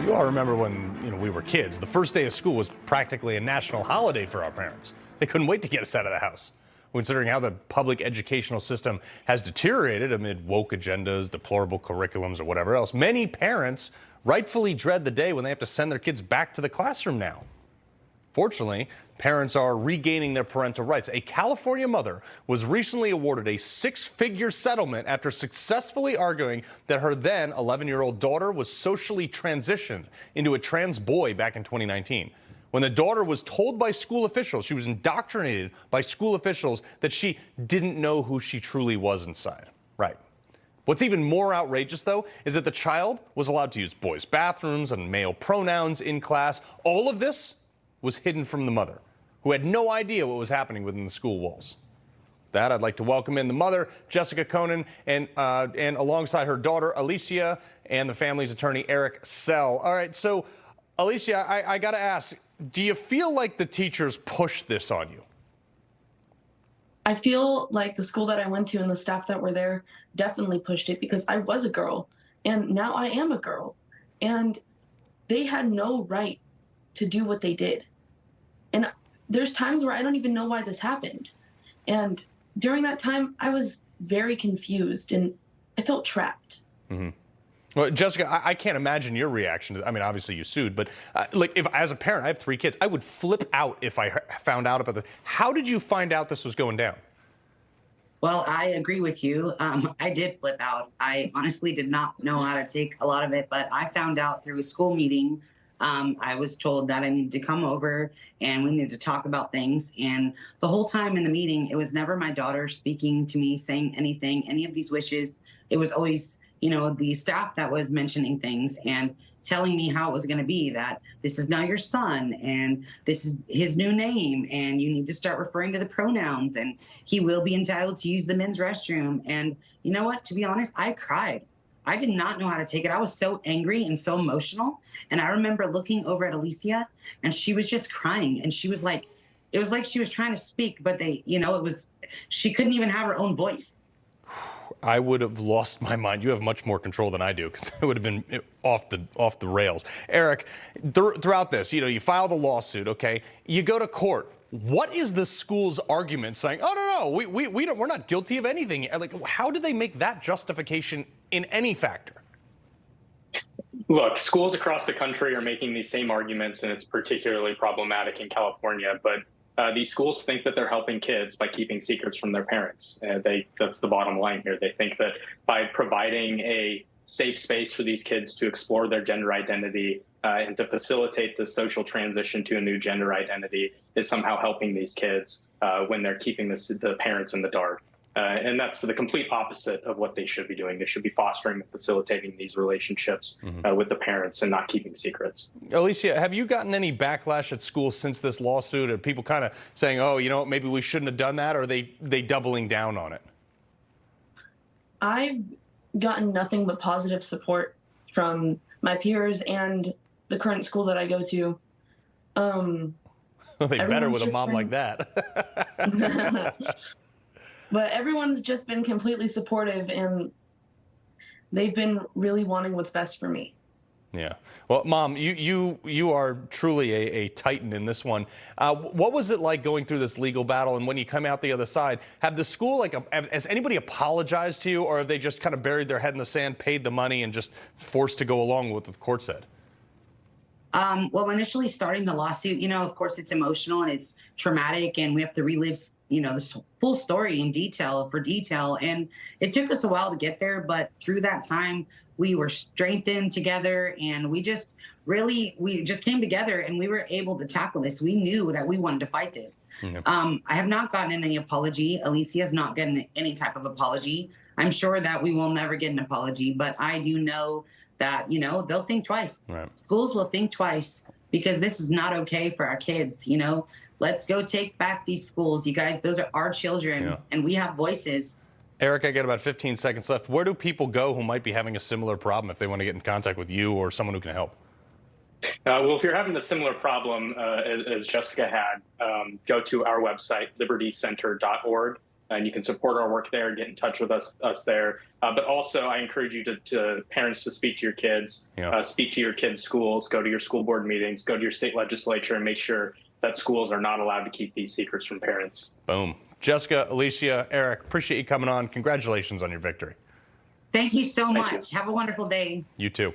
You all remember when we were kids, the first day of school was practically a national holiday for our parents. They couldn't wait to get us out of the house. Considering how the public educational system has deteriorated amid woke agendas, deplorable curriculums, or whatever else, many parents rightfully dread the day when they have to send their kids back to the classroom now. Fortunately, parents are regaining their parental rights. A California mother was recently awarded a six-figure settlement after successfully arguing that her then 11-year-old daughter was socially transitioned into a trans boy back in 2019. When the daughter was told by school officials, she was indoctrinated by school officials that she didn't know who she truly was inside. Right. What's even more outrageous, though, is that the child was allowed to use boys' bathrooms and male pronouns in class. All of this was hidden from the mother, who had no idea what was happening within the school walls. With that, I'd like to welcome in the mother, Jessica Konen, and alongside her daughter, Alicia, and the family's attorney, Eric Sell. All right, so, Alicia, I got to ask, do you feel like the teachers pushed this on you? I feel like the school that I went to and the staff that were there definitely pushed it, because I was a girl, and now I am a girl, and they had no right to do what they did. And there's times where I don't even know why this happened. And during that time, I was very confused and I felt trapped. Mm-hmm. Well, Jessica, I can't imagine your reaction to, I mean, obviously you sued, but like, if as a parent, I have 3 kids, I would flip out if I found out about this. How did you find out this was going down? Well, I agree with you. I did flip out. I honestly did not know how to take a lot of it, but I found out through a school meeting. I was told that I needed to come over and we needed to talk about things. And the whole time in the meeting, it was never my daughter speaking to me, saying anything, any of these wishes. It was always, the staff that was mentioning things and telling me how it was going to be, that this is now your son and this is his new name and you need to start referring to the pronouns and he will be entitled to use the men's restroom. And you know what? To be honest, I cried. I did not know how to take it. I was so angry and so emotional. And I remember looking over at Alicia and she was just crying. And she was like, it was like she was trying to speak, but she couldn't even have her own voice. I would have lost my mind. You have much more control than I do, because it would have been off the rails. Eric, throughout this, you file the lawsuit, okay? You go to court. What is the school's argument saying? Oh, no, we're not guilty of anything. Like, how do they make that justification in any factor? Look, schools across the country are making these same arguments, and it's particularly problematic in California. But these schools think that they're helping kids by keeping secrets from their parents. That's the bottom line here. They think that by providing a safe space for these kids to explore their gender identity and to facilitate the social transition to a new gender identity is somehow helping these kids when they're keeping the parents in the dark. And that's the complete opposite of what they should be doing. They should be fostering and facilitating these relationships with the parents and not keeping secrets. Alicia, have you gotten any backlash at school since this lawsuit? Are people kind of saying, oh, maybe we shouldn't have done that? Or are they doubling down on it? I've gotten nothing but positive support from my peers and the current school that I go to. Well, they better with a mom like that. But everyone's just been completely supportive, and they've been really wanting what's best for me. Yeah. Well, Mom, you are truly a titan in this one. What was it like going through this legal battle, and when you come out the other side, have the school, has anybody apologized to you, or have they just kind of buried their head in the sand, paid the money, and just forced to go along with what the court said? Well, initially starting the lawsuit, of course, it's emotional and it's traumatic, and we have to relive, this full story in detail. And it took us a while to get there, but through that time, we were strengthened together, and we just came together and we were able to tackle this. We knew that we wanted to fight this. I have not gotten any apology. Alicia has not gotten any type of apology. I'm sure that we will never get an apology, but I do know that, they'll think twice. Right. Schools will think twice, because this is not okay for our kids. Let's go take back these schools. You guys, those are our children, and we have voices. Eric, I got about 15 seconds left. Where do people go who might be having a similar problem if they want to get in contact with you or someone who can help? Well, if you're having a similar problem as Jessica had, go to our website, libertycenter.org. and you can support our work there, get in touch with us there. But also, I encourage you to parents to speak to your kids, speak to your kids' schools, go to your school board meetings, go to your state legislature, and make sure that schools are not allowed to keep these secrets from parents. Boom. Jessica, Alicia, Eric, appreciate you coming on. Congratulations on your victory. Thank you so Thank much. Have a wonderful day. You too.